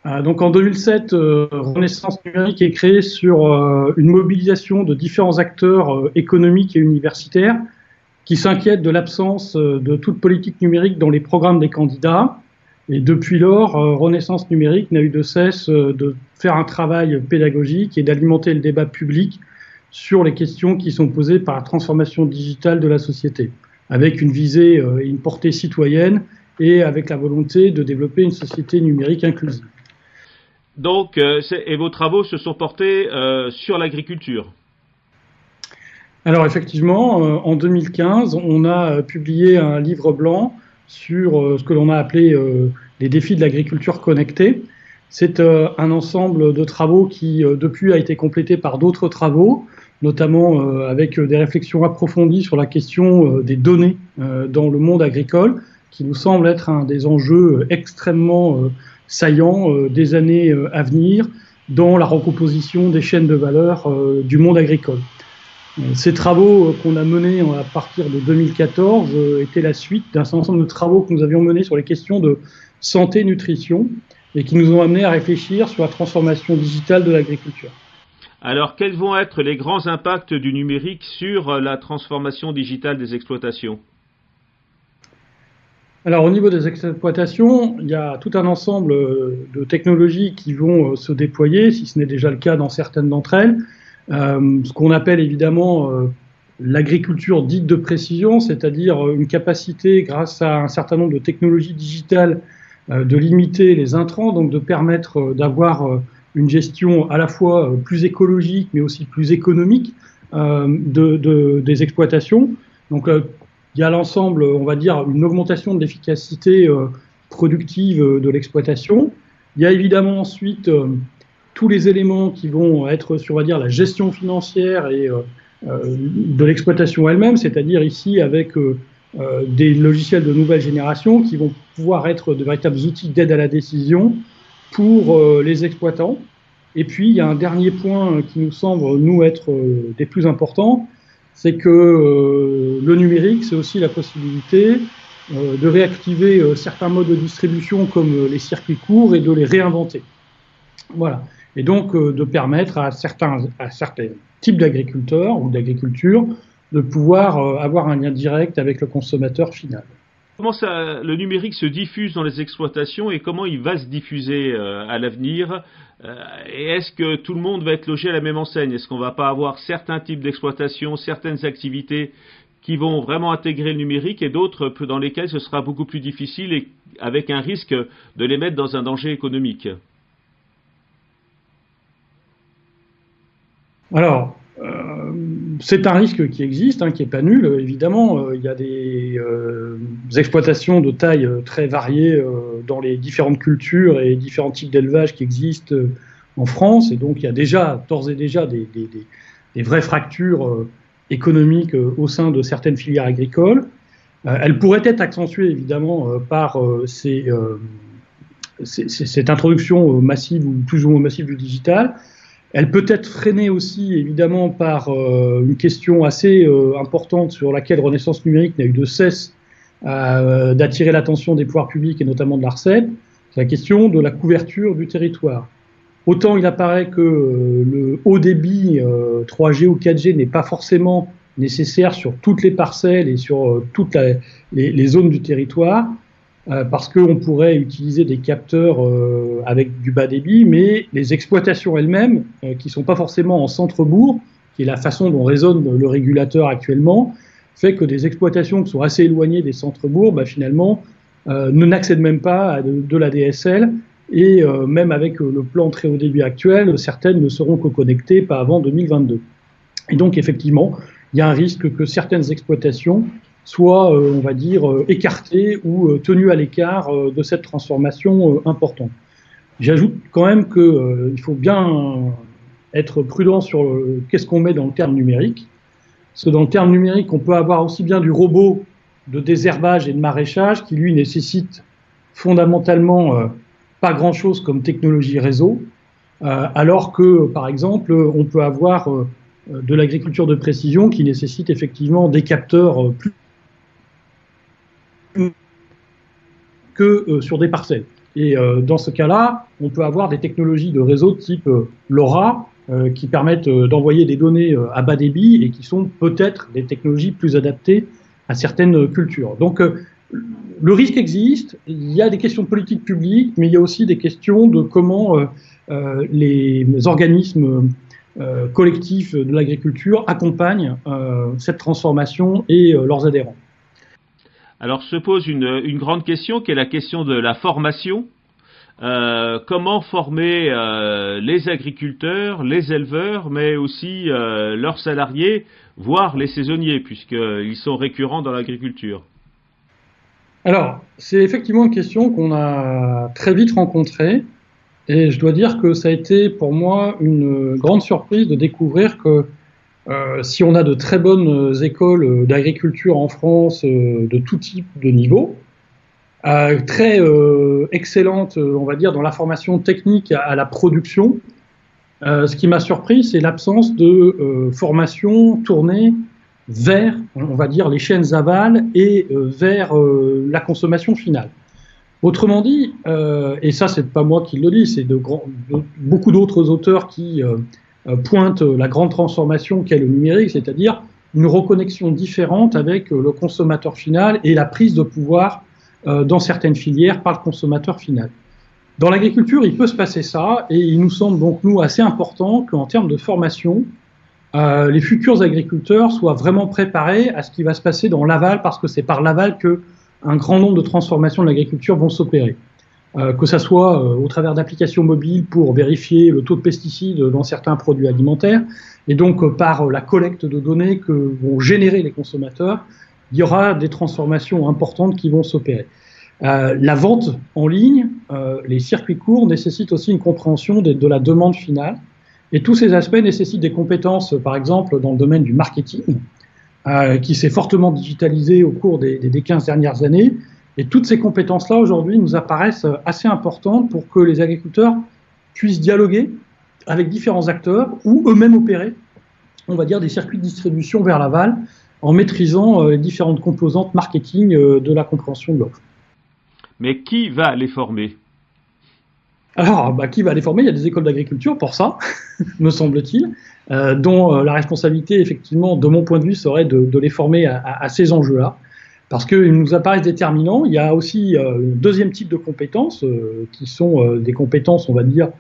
Donc en 2007, Renaissance numérique est créée sur une mobilisation de différents acteurs économiques et universitaires qui s'inquiètent de l'absence de toute politique numérique dans les programmes des candidats. Et depuis lors, Renaissance numérique n'a eu de cesse de faire un travail pédagogique et d'alimenter le débat public sur les questions qui sont posées par la transformation digitale de la société, avec une visée et une portée citoyenne et avec la volonté de développer une société numérique inclusive. Donc, et vos travaux se sont portés sur l'agriculture. Alors effectivement, en 2015, on a publié un livre blanc sur ce que l'on a appelé les défis de l'agriculture connectée. C'est un ensemble de travaux qui, depuis, a été complété par d'autres travaux, notamment avec des réflexions approfondies sur la question des données dans le monde agricole, qui nous semble être un des enjeux extrêmement saillants des années à venir dans la recomposition des chaînes de valeur du monde agricole. Ces travaux qu'on a menés à partir de 2014 étaient la suite d'un certain nombre de travaux que nous avions menés sur les questions de santé-nutrition et qui nous ont amenés à réfléchir sur la transformation digitale de l'agriculture. Alors, quels vont être les grands impacts du numérique sur la transformation digitale des exploitations ? Alors, au niveau des exploitations, il y a tout un ensemble de technologies qui vont se déployer, si ce n'est déjà le cas dans certaines d'entre elles. Ce qu'on appelle évidemment l'agriculture dite de précision, c'est-à-dire une capacité, grâce à un certain nombre de technologies digitales, de limiter les intrants, donc de permettre d'avoir une gestion à la fois plus écologique, mais aussi plus économique des exploitations. Donc, il y a l'ensemble, on va dire, une augmentation de l'efficacité productive de l'exploitation. Il y a évidemment ensuite tous les éléments qui vont être sur, on va dire, la gestion financière et de l'exploitation elle-même, c'est-à-dire ici avec des logiciels de nouvelle génération qui vont pouvoir être de véritables outils d'aide à la décision pour les exploitants. Et puis, il y a un dernier point qui nous semble, nous, être des plus importants, c'est que le numérique, c'est aussi la possibilité de réactiver certains modes de distribution comme les circuits courts et de les réinventer. Voilà. Et donc de permettre à certains types d'agriculteurs ou d'agriculture de pouvoir avoir un lien direct avec le consommateur final. Comment le numérique se diffuse dans les exploitations et comment il va se diffuser à l'avenir et est-ce que tout le monde va être logé à la même enseigne? Est-ce qu'on ne va pas avoir certains types d'exploitation, certaines activités qui vont vraiment intégrer le numérique et d'autres dans lesquelles ce sera beaucoup plus difficile et avec un risque de les mettre dans un danger économique? Alors, c'est un risque qui existe, qui n'est pas nul, évidemment. Il y a des exploitations de taille très variée dans les différentes cultures et différents types d'élevage qui existent en France. Et donc, il y a d'ores et déjà des vraies fractures économiques au sein de certaines filières agricoles. Elles pourraient être accentuées, évidemment, par cette introduction massive ou plus ou moins massive du digital. Elle peut être freinée aussi, évidemment, par une question assez importante sur laquelle Renaissance numérique n'a eu de cesse d'attirer l'attention des pouvoirs publics et notamment de l'ARCEP, c'est la question de la couverture du territoire. Autant il apparaît que le haut débit 3G ou 4G n'est pas forcément nécessaire sur toutes les parcelles et sur toutes les zones du territoire, parce qu'on pourrait utiliser des capteurs avec du bas débit, mais les exploitations elles-mêmes, qui ne sont pas forcément en centre-bourg, qui est la façon dont raisonne le régulateur actuellement, fait que des exploitations qui sont assez éloignées des centres-bourgs, finalement, n'accèdent même pas à de la DSL, et même avec le plan très haut débit actuel, certaines ne seront que connectées pas avant 2022. Et donc, effectivement, il y a un risque que certaines exploitations soient, on va dire, écartées ou tenues à l'écart de cette transformation importante. J'ajoute quand même qu'il faut bien être prudent sur qu'est-ce qu'on met dans le terme numérique. Parce que dans le terme numérique, on peut avoir aussi bien du robot de désherbage et de maraîchage qui, lui, nécessite fondamentalement pas grand-chose comme technologie réseau, alors que, par exemple, on peut avoir de l'agriculture de précision qui nécessite effectivement des capteurs plus que sur des parcelles. Et dans ce cas-là, on peut avoir des technologies de réseau type LoRa qui permettent d'envoyer des données à bas débit et qui sont peut-être des technologies plus adaptées à certaines cultures. Donc le risque existe, il y a des questions de politique publique, mais il y a aussi des questions de comment les organismes collectifs de l'agriculture accompagnent cette transformation et leurs adhérents. Alors se pose une grande question qui est la question de la formation. Comment former les agriculteurs, les éleveurs, mais aussi leurs salariés, voire les saisonniers, puisqu'ils sont récurrents dans l'agriculture? Alors, c'est effectivement une question qu'on a très vite rencontrée, et je dois dire que ça a été pour moi une grande surprise de découvrir que si on a de très bonnes écoles d'agriculture en France de tout type de niveau, très excellentes, on va dire, dans la formation technique à la production, ce qui m'a surpris, c'est l'absence de formation tournée vers, on va dire, les chaînes aval et vers la consommation finale. Autrement dit, et ça c'est pas moi qui le dis, c'est beaucoup d'autres auteurs qui pointent la grande transformation qu'est le numérique, c'est-à-dire une reconnexion différente avec le consommateur final et la prise de pouvoir dans certaines filières par le consommateur final. Dans l'agriculture, il peut se passer ça, et il nous semble donc, nous, assez important qu'en termes de formation, les futurs agriculteurs soient vraiment préparés à ce qui va se passer dans l'aval, parce que c'est par l'aval qu'un grand nombre de transformations de l'agriculture vont s'opérer. Que ce soit au travers d'applications mobiles pour vérifier le taux de pesticides dans certains produits alimentaires, et donc par la collecte de données que vont générer les consommateurs, il y aura des transformations importantes qui vont s'opérer. La vente en ligne, les circuits courts nécessitent aussi une compréhension de la demande finale, et tous ces aspects nécessitent des compétences, par exemple dans le domaine du marketing, qui s'est fortement digitalisé au cours des 15 dernières années. Et toutes ces compétences-là, aujourd'hui, nous apparaissent assez importantes pour que les agriculteurs puissent dialoguer avec différents acteurs ou eux-mêmes opérer, on va dire, des circuits de distribution vers l'aval en maîtrisant les différentes composantes marketing de la compréhension de l'offre. Mais qui va les former? Alors, qui va les former? Il y a des écoles d'agriculture pour ça, me semble-t-il, dont la responsabilité, effectivement, de mon point de vue, serait de les former à ces enjeux-là. Parce qu'ils nous apparaissent déterminants. Il y a aussi un deuxième type de compétences qui sont des compétences, on va dire,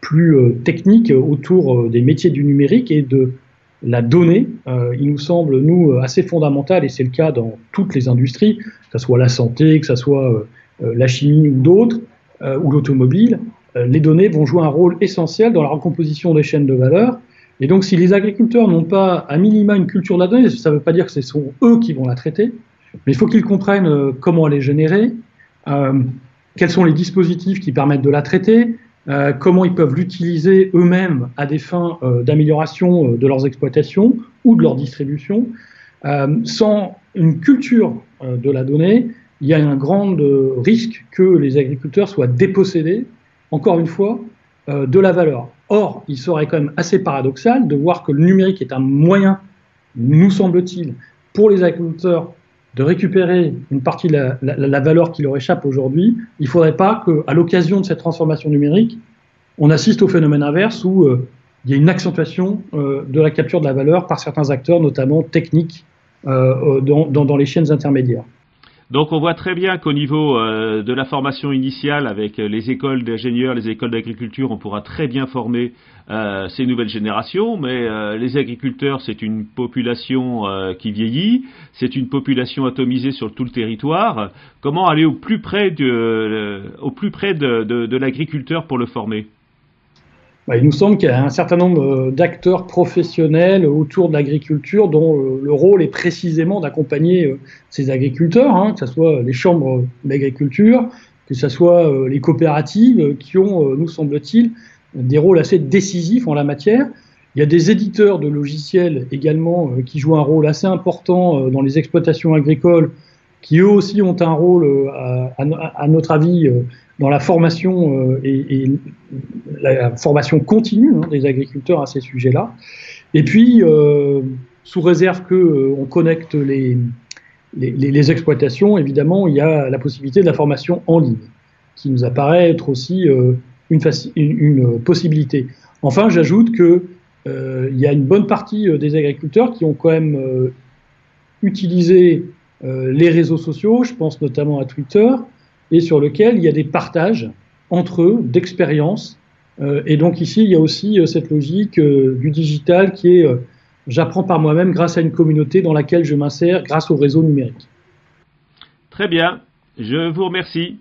plus techniques autour des métiers du numérique et de la donnée. Il nous semble, nous, assez fondamental, et c'est le cas dans toutes les industries, que ce soit la santé, que ce soit la chimie ou d'autres, ou l'automobile. Les données vont jouer un rôle essentiel dans la recomposition des chaînes de valeur. Et donc, si les agriculteurs n'ont pas, à minima, une culture de la donnée, ça ne veut pas dire que ce sont eux qui vont la traiter, mais il faut qu'ils comprennent comment elle est générée, quels sont les dispositifs qui permettent de la traiter, comment ils peuvent l'utiliser eux-mêmes à des fins d'amélioration de leurs exploitations ou de leur distribution. Sans une culture de la donnée, il y a un grand risque que les agriculteurs soient dépossédés, encore une fois, de la valeur. Or, il serait quand même assez paradoxal de voir que le numérique est un moyen, nous semble-t-il, pour les agriculteurs de récupérer une partie de la valeur qui leur échappe aujourd'hui. Il ne faudrait pas qu'à l'occasion de cette transformation numérique, on assiste au phénomène inverse où il y a une accentuation de la capture de la valeur par certains acteurs, notamment techniques, dans les chaînes intermédiaires. Donc on voit très bien qu'au niveau de la formation initiale avec les écoles d'ingénieurs, les écoles d'agriculture, on pourra très bien former ces nouvelles générations, mais les agriculteurs, c'est une population qui vieillit, c'est une population atomisée sur tout le territoire. Comment aller au plus près de l'agriculteur pour le former? Il nous semble qu'il y a un certain nombre d'acteurs professionnels autour de l'agriculture dont le rôle est précisément d'accompagner ces agriculteurs, que ce soit les chambres d'agriculture, que ce soit les coopératives qui ont, nous semble-t-il, des rôles assez décisifs en la matière. Il y a des éditeurs de logiciels également qui jouent un rôle assez important dans les exploitations agricoles, qui eux aussi ont un rôle, à notre avis, dans la formation et la formation continue des agriculteurs à ces sujets-là. Et puis, sous réserve qu'on connecte les exploitations, évidemment, il y a la possibilité de la formation en ligne. qui nous apparaît être aussi une possibilité. Enfin, j'ajoute que il y a une bonne partie des agriculteurs qui ont quand même utilisé les réseaux sociaux, je pense notamment à Twitter, et sur lequel il y a des partages entre eux d'expériences. Et donc ici, il y a aussi cette logique du digital qui est j'apprends par moi-même grâce à une communauté dans laquelle je m'insère grâce au réseau numérique. Très bien, je vous remercie.